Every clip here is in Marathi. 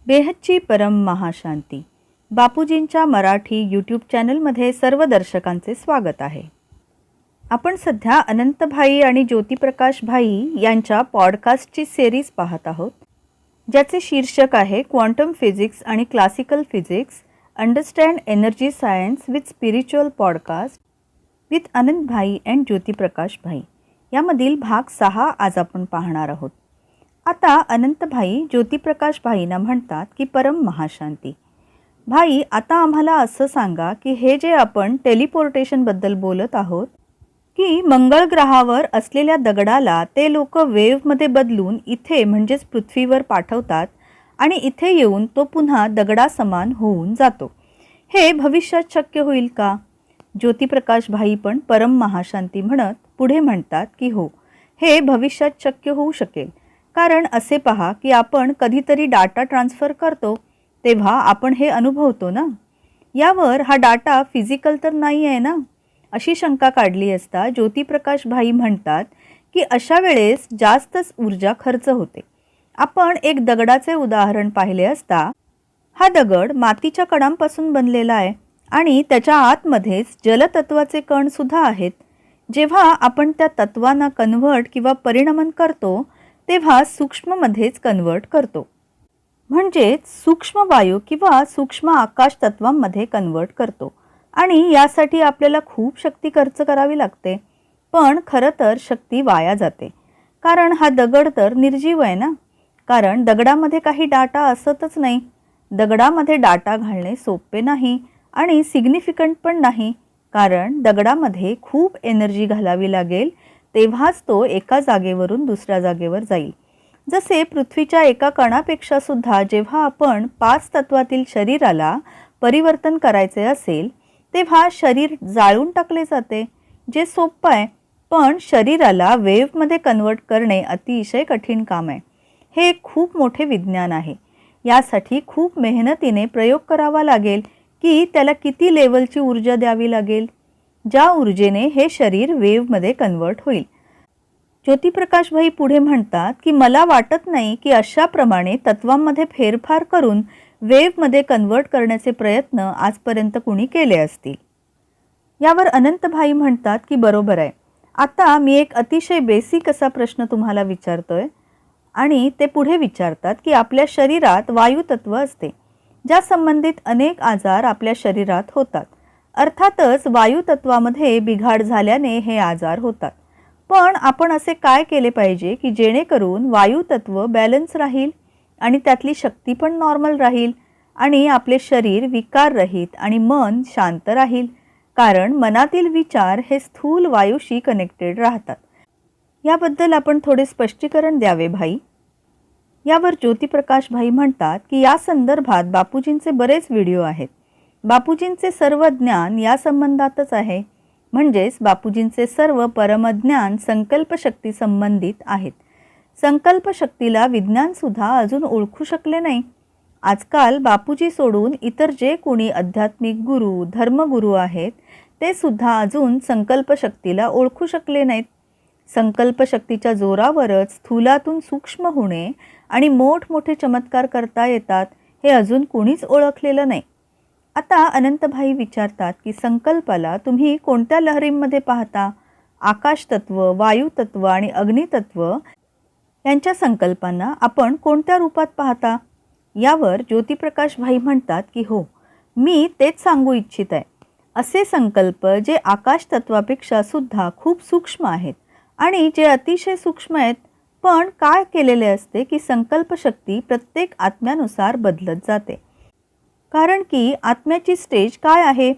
बेहदची परम महाशांती. बापूजींच्या मराठी यूट्यूब चॅनलमध्ये सर्व दर्शकांचे स्वागत आहे. आपण सध्या अनंतभाई आणि ज्योतिप्रकाश भाई यांच्या पॉडकास्टची सिरीज पाहत आहोत, ज्याचे शीर्षक आहे क्वांटम फिजिक्स आणि classical physics understand energy science with spiritual podcast with Anantbhai and Jyotiprakash bhai. यामधील भाग 6 आज आपण पाहणार आहोत. आता अनंतभाई ज्योतिप्रकाश भाईंना म्हणतात की परम महाशांती. भाई, आता आम्हाला असं सांगा की हे जे आपण टेलिपोर्टेशनबद्दल बोलत आहोत की मंगळ ग्रहावर असलेल्या दगडाला ते लोक वेव्हमध्ये बदलून इथे म्हणजेच पृथ्वीवर पाठवतात आणि इथे येऊन तो पुन्हा दगडासमान होऊन जातो, हे भविष्यात शक्य होईल का? ज्योतिप्रकाश भाई पण परम महाशांती म्हणत पुढे म्हणतात की हो, हे भविष्यात शक्य होऊ शकेल. कारण असे पहा की आपण कधीतरी डाटा ट्रान्सफर करतो तेव्हा आपण हे अनुभवतो ना. यावर हा डाटा फिजिकल तर नाही आहे ना, अशी शंका काढली असता ज्योतिप्रकाश भाई म्हणतात की अशा वेळेस जास्तच ऊर्जा खर्च होते. आपण एक दगडाचे उदाहरण पाहिले असता. हा दगड मातीच्या कणांपासून बनलेला आहे आणि त्याच्या आतमध्येच जलतत्वाचे कण सुद्धा आहेत. जेव्हा आपण त्या तत्वांना कन्व्हर्ट किंवा परिणमन करतो तेव्हा सूक्ष्ममध्येच कन्वर्ट करतो, म्हणजेच सूक्ष्म वायू किंवा सूक्ष्म आकाश तत्वांमध्ये कन्वर्ट करतो. आणि यासाठी आपल्याला खूप शक्ती खर्च करावी लागते. पण खरं तर शक्ती वाया जाते, कारण हा दगड तर निर्जीव आहे ना. कारण दगडामध्ये काही डाटा असतच नाही. दगडामध्ये डाटा घालणे सोपे नाही आणि सिग्निफिकंट पण नाही, कारण दगडामध्ये खूप एनर्जी घालावी लागेल तेव्हाच तो एका जागेवरून दुसऱ्या जागेवर जाईल. जसे पृथ्वीच्या एका कणापेक्षा सुद्धा जेव्हा आपण 5 तत्वातील शरीराला परिवर्तन करायचे असेल तेव्हा शरीर जाळून टाकले जाते, जे सोपं आहे. पण शरीराला वेव्हमध्ये कन्वर्ट करणे अतिशय कठीण काम आहे. हे खूप मोठे विज्ञान आहे. यासाठी खूप मेहनतीने प्रयोग करावा लागेल की त्याला किती लेवलची ऊर्जा द्यावी लागेल, ज्या ऊर्जेने हे शरीर वेव्हमध्ये कन्वर्ट होईल. ज्योतिप्रकाश भाई पुढे म्हणतात की मला वाटत नाही की अशाप्रमाणे तत्वांमध्ये फेरफार करून वेव्हमध्ये कन्वर्ट करण्याचे प्रयत्न आजपर्यंत कुणी केले असतील. यावर अनंतभाई म्हणतात की बरोबर आहे. आता मी एक अतिशय बेसिक असा प्रश्न तुम्हाला विचारतोय. आणि ते पुढे विचारतात की आपल्या शरीरात वायुतत्व असते, ज्या संबंधित अनेक आजार आपल्या शरीरात होतात. अर्थातच वायुतत्वामध्ये बिघाड झाल्याने हे आजार होतात. पण आपण असे काय केले पाहिजे की जेणेकरून वायुतत्व बॅलन्स राहील आणि त्यातली शक्ती पण नॉर्मल राहील आणि आपले शरीर विकाररहित आणि मन शांत राहील. कारण मनातील विचार हे स्थूल वायूशी कनेक्टेड राहतात. याबद्दल आपण थोडे स्पष्टीकरण द्यावे भाई. यावर ज्योतिप्रकाश भाई म्हणतात की या संदर्भात बापूजींचे बरेच व्हिडिओ आहेत. बापूजींचे सर्व ज्ञान या संबंधातच आहे. म्हणजेच बापूजींचे सर्व परमज्ञान संकल्पशक्ती संबंधित आहेत. संकल्पशक्तीला विज्ञानसुद्धा अजून ओळखू शकले नाही. आजकाल बापूजी सोडून इतर जे कोणी आध्यात्मिक गुरु धर्मगुरू आहेत ते सुद्धा अजून संकल्पशक्तीला ओळखू शकले नाहीत. संकल्पशक्तीच्या जोरावरच स्थूलातून सूक्ष्म होणे आणि मोठमोठे चमत्कार करता येतात हे अजून कुणीच ओळखलेलं नाही. आता अनंतभाई विचारतात की संकल्पाला तुम्ही कोणत्या लहरींमध्ये पाहता? आकाशतत्व, वायुतत्व आणि अग्नितत्व यांच्या संकल्पांना आपण कोणत्या रूपात पाहता? यावर ज्योतिप्रकाश भाई म्हणतात की हो, मी तेच सांगू इच्छित आहे. असे संकल्प जे आकाशतत्वापेक्षा सुद्धा खूप सूक्ष्म आहेत आणि जे अतिशय सूक्ष्म आहेत. पण काय केलेले असते की संकल्पशक्ती प्रत्येक आत्म्यानुसार बदलत जाते. कारण की आत्म्याची स्टेज काय आहे?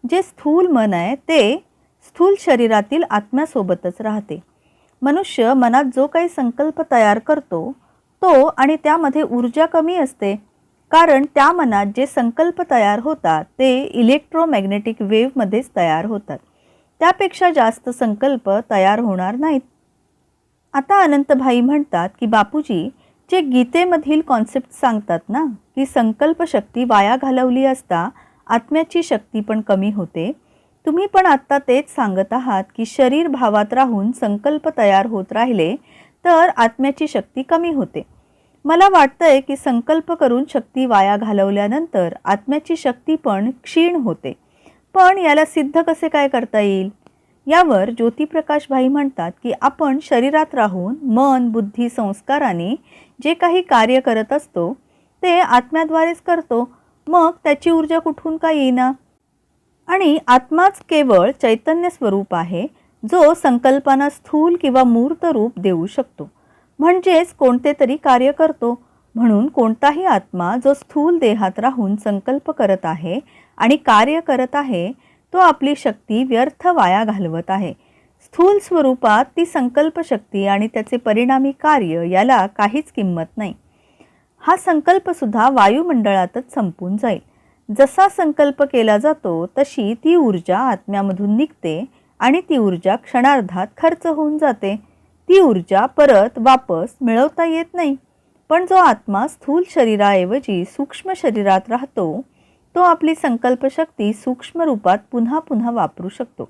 जे स्थूल मन आहे ते स्थूल शरीरातील आत्म्यासोबतच राहते. मनुष्य मनात जो काही संकल्प तयार करतो तो आणि त्यामध्ये ऊर्जा कमी असते, कारण त्या मनात जे संकल्प तयार होतात ते इलेक्ट्रोमॅग्नेटिक वेव्हमध्येच तयार होतात. त्यापेक्षा जास्त संकल्प तयार होणार नाहीत. आता अनंतभाई म्हणतात की बापूजी जे गीतेमधील कॉन्सेप्ट सांगतात ना की संकल्पशक्ती वाया घालवली असता आत्म्याची शक्ती पण कमी होते, तुम्ही पण आत्ता तेच सांगत आहात की शरीर भावात राहून संकल्प तयार होत राहिले तर आत्म्याची शक्ती कमी होते. मला वाटतंय की संकल्प करून शक्ती वाया घालवल्यानंतर आत्म्याची शक्ती पण क्षीण होते. पण याला सिद्ध कसे काय करता येईल? यावर ज्योतिप्रकाश भाई म्हणतात की आपण शरीरात राहून मन, बुद्धी, संस्काराने जे काही कार्य करत असतो ते आत्म्याद्वारेच करतो. मग त्याची ऊर्जा कुठून का येईना? आणि आत्माच केवळ चैतन्य स्वरूप आहे, जो संकल्पांना स्थूल किंवा मूर्त रूप देऊ शकतो, म्हणजेच कोणते तरी कार्य करतो. म्हणून कोणताही आत्मा जो स्थूल देहात राहून संकल्प करत आहे आणि कार्य करत आहे, तो आपली शक्ती व्यर्थ वाया घालवत आहे. स्थूल स्वरूपात ती संकल्प शक्ती आणि त्याचे परिणामी कार्य याला काहीच किंमत नाही. हा संकल्पसुद्धा वायुमंडळातच संपून जाईल. जसा संकल्प केला जातो तशी ती ऊर्जा आत्म्यामधून निघते आणि ती ऊर्जा क्षणार्धात खर्च होऊन जाते. ती ऊर्जा परत वापस मिळवता येत नाही. पण जो आत्मा स्थूल शरीराऐवजी सूक्ष्म शरीरात राहतो, तो आपली संकल्पशक्ती सूक्ष्म रूपात पुन्हा पुन्हा वापरू शकतो.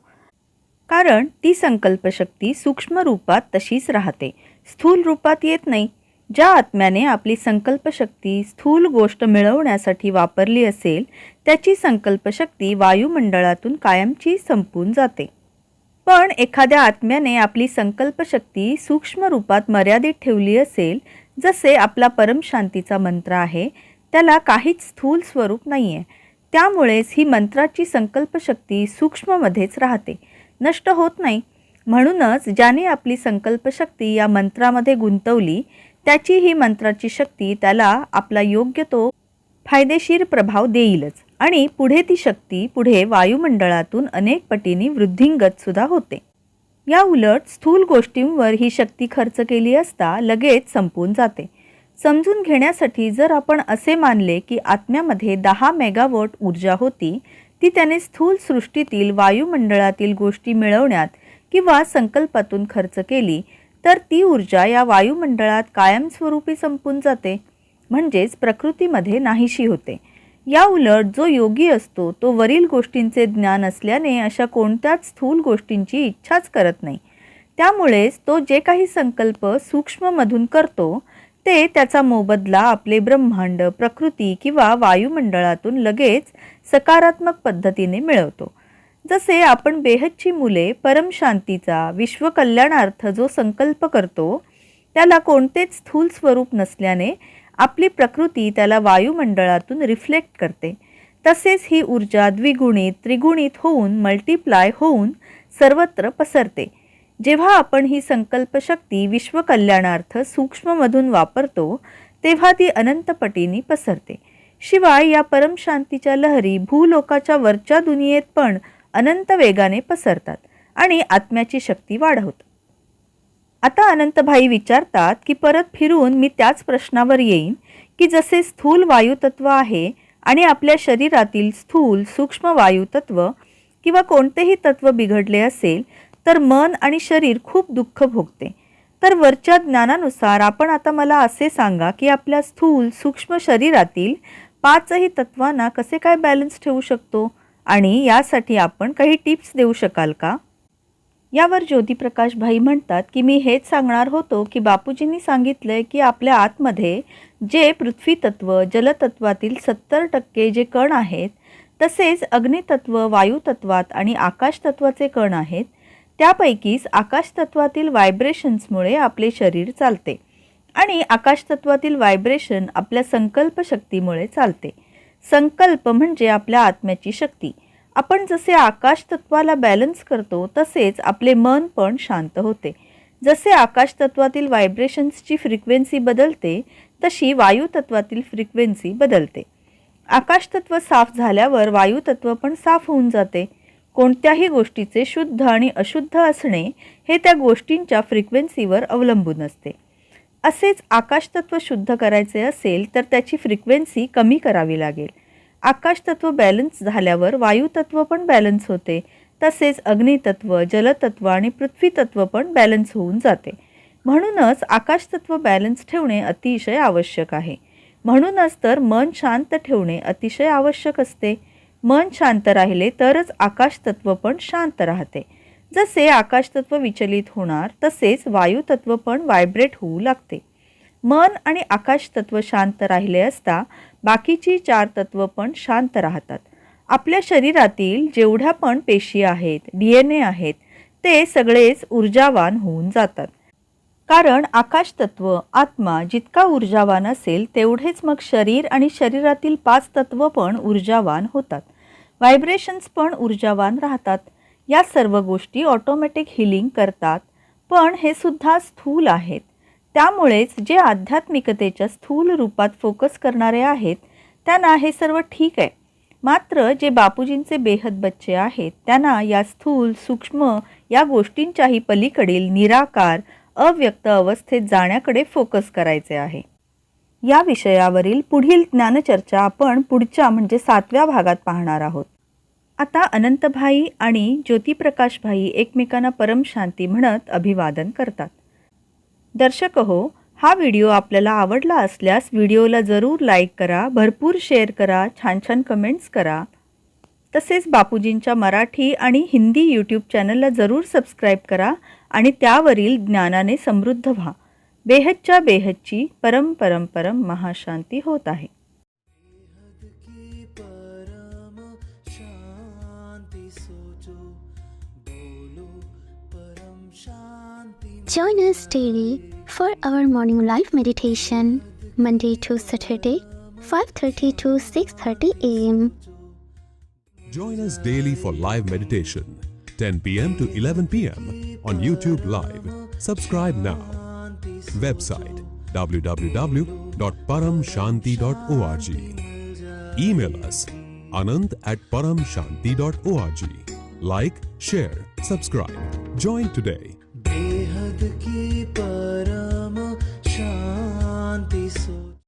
कारण ती संकल्पशक्ती सूक्ष्म रूपात तशीच राहते, स्थूल रूपात येत नाही. ज्या आत्म्याने आपली संकल्पशक्ती स्थूल गोष्ट मिळवण्यासाठी वापरली असेल, त्याची संकल्पशक्ती वायुमंडळातून कायमची संपून जाते. पण एखाद्या आत्म्याने आपली संकल्पशक्ती सूक्ष्म रूपात मर्यादित ठेवली असेल, जसे आपला परमशांतीचा मंत्र आहे, त्याला काहीच स्थूल स्वरूप नाही आहे. त्यामुळेच ही मंत्राची संकल्पशक्ती सूक्ष्ममध्येच राहते, नष्ट होत नाही. म्हणूनच ज्याने आपली संकल्पशक्ती या मंत्रामध्ये गुंतवली, त्याची ही मंत्राची शक्ती त्याला आपला योग्य तो फायदेशीर प्रभाव देईलच. आणि पुढे ती शक्ती पुढे वायुमंडळातून अनेक पटींनी वृद्धिंगत सुद्धा होते. या उलट स्थूल गोष्टींवर ही शक्ती खर्च केली असता लगेच संपून जाते. समजून घेण्यासाठी जर आपण असे मानले की आत्म्यामध्ये 10 मेगावॉट ऊर्जा होती, ती त्याने स्थूल सृष्टीतील वायुमंडळातील गोष्टी मिळवण्यात किंवा संकल्पातून खर्च केली, तर ती ऊर्जा या वायुमंडळात कायमस्वरूपी संपून जाते, म्हणजेच प्रकृतीमध्ये नाहीशी होते. या उलट जो योगी असतो तो वरील गोष्टींचे ज्ञान असल्याने अशा कोणत्याच स्थूल गोष्टींची इच्छाच करत नाही. त्यामुळेच तो जे काही संकल्प सूक्ष्ममधून करतो ते त्याचा मोबदला आपले ब्रह्मांड, प्रकृती किंवा वायुमंडळातून लगेच सकारात्मक पद्धतीने मिळवतो. जसे आपण बेहदची मुले परमशांतीचा, विश्वकल्याणार्थ जो संकल्प करतो, त्याला कोणतेच स्थूल स्वरूप नसल्याने आपली प्रकृती त्याला वायुमंडळातून रिफ्लेक्ट करते. तसेच ही ऊर्जा द्विगुणित, त्रिगुणित होऊन मल्टिप्लाय होऊन सर्वत्र पसरते. जेव्हा आपण ही संकल्पशक्ती विश्वकल्याणार्थ सूक्ष्ममधून वापरतो, तेव्हा ती अनंत पटींनी पसरते. शिवाय या परमशांतीच्या लहरी भूलोकाच्या वरच्या दुनियेत पण अनंत वेगाने पसरतात आणि आत्म्याची शक्ती वाढवतात. आता अनंतभाई विचारतात की परत फिरून मी त्याच प्रश्नावर येईन की जसे स्थूल वायुतत्व आहे आणि आपल्या शरीरातील स्थूल सूक्ष्म वायुतत्व किंवा कोणतेही तत्व बिघडले असेल तर मन आणि शरीर खूप दुःख भोगते. तर वरच्या ज्ञानानुसार आपण आता मला असे सांगा की आपल्या स्थूल सूक्ष्म शरीरातील 5ही तत्वांना कसे काय बॅलन्स ठेवू शकतो आणि यासाठी आपण काही टिप्स देऊ शकाल का? यावर ज्योतिप्रकाश भाई म्हणतात की मी हेच सांगणार होतो की बापूजींनी सांगितलंय की आपल्या आतमध्ये जे पृथ्वी तत्व, जलतत्वातील 70% जे कण आहेत, तसेच अग्नितत्व, वायुतत्वात आणि आकाश तत्वाचे कण आहेत, त्यापैकीच आकाश तत्वातील व्हायब्रेशन्समुळे आपले शरीर चालते आणि आकाश तत्वातील व्हायब्रेशन आपल्या संकल्प शक्तीमुळे चालते. संकल्प म्हणजे आपल्या आत्म्याची शक्ती. आपण जसे आकाश तत्वाला बॅलन्स करतो तसेच आपले मन पण शांत होते. जसे आकाश तत्वातील व्हायब्रेशन्सची फ्रिक्वेन्सी बदलते तशी वायू तत्वातील फ्रिक्वेन्सी बदलते. आकाश तत्व साफ झाल्यावर वायू तत्व पण साफ होऊन जाते. कोणत्याही गोष्टीचे शुद्ध आणि अशुद्ध असणे हे त्या गोष्टींच्या फ्रिक्वेन्सीवर अवलंबून असते. असेच आकाश तत्व शुद्ध करायचे असेल तर त्याची फ्रिक्वेन्सी कमी करावी लागेल. आकाश तत्व बॅलन्स झाल्यावर वायू तत्व पण बॅलन्स होते. तसेच अग्नितत्व, जलतत्व आणि पृथ्वी तत्व पण बॅलन्स होऊन जाते. म्हणूनच आकाश तत्व बॅलन्स ठेवणे अतिशय आवश्यक आहे. म्हणूनच तर मन शांत ठेवणे अतिशय आवश्यक असते. मन शांत राहिले तरच आकाश तत्व पण शांत राहते. जसे आकाश तत्व विचलित होणार तसेच वायू तत्व पण व्हायब्रेट होऊ लागते. मन आणि आकाश तत्व शांत राहिले असता बाकीची 4 तत्व पण शांत राहतात. आपल्या शरीरातील जेवढ्या पण पेशी आहेत, DNA आहेत, ते सगळेच ऊर्जावान होऊन जातात. कारण आकाश तत्व, आत्मा जितका ऊर्जावान असेल तेवढेच मग शरीर आणि शरीरातील 5 तत्व पण ऊर्जावान होतात. व्हायब्रेशन्स पण ऊर्जावान राहतात. या सर्व गोष्टी ऑटोमॅटिक हिलिंग करतात. पण हे सुद्धा स्थूल आहेत. त्यामुळेच जे आध्यात्मिकतेच्या स्थूल रूपात फोकस करणारे आहेत त्यांना हे सर्व ठीक आहे. मात्र जे बापूजींचे बेहद बच्चे आहेत त्यांना या स्थूल, सूक्ष्म या गोष्टींच्याही पलीकडील निराकार, अव्यक्त अवस्थेत जाण्याकडे फोकस करायचे आहे. या विषयावरील पुढील ज्ञानचर्चा आपण पुढच्या म्हणजे 7व्या भागात पाहणार आहोत. आता अनंतभाई आणि ज्योतिप्रकाश भाई एकमेकांना परम शांती म्हणत अभिवादन करतात. दर्शक हो, हा व्हिडिओ आपल्याला आवडला असल्यास व्हिडिओला जरूर लाईक करा, भरपूर शेअर करा, छान छान कमेंट्स करा. तसेच बापूजींच्या मराठी आणि हिंदी यूट्यूब चॅनलला जरूर सबस्क्राईब करा आणि त्यावरील ज्ञानाने समृद्ध व्हा. बेहदच्या बेहदची परम परम परम महाशांती होत आहे. Join us daily for our morning live meditation, Monday to Saturday, 5:30 to 6:30 a.m. Join us daily for live meditation, 10 p.m. to 11 p.m. on YouTube Live. Subscribe now. Website www.paramshanti.org. Email us anant@paramshanti.org. Like, share, subscribe. Join today.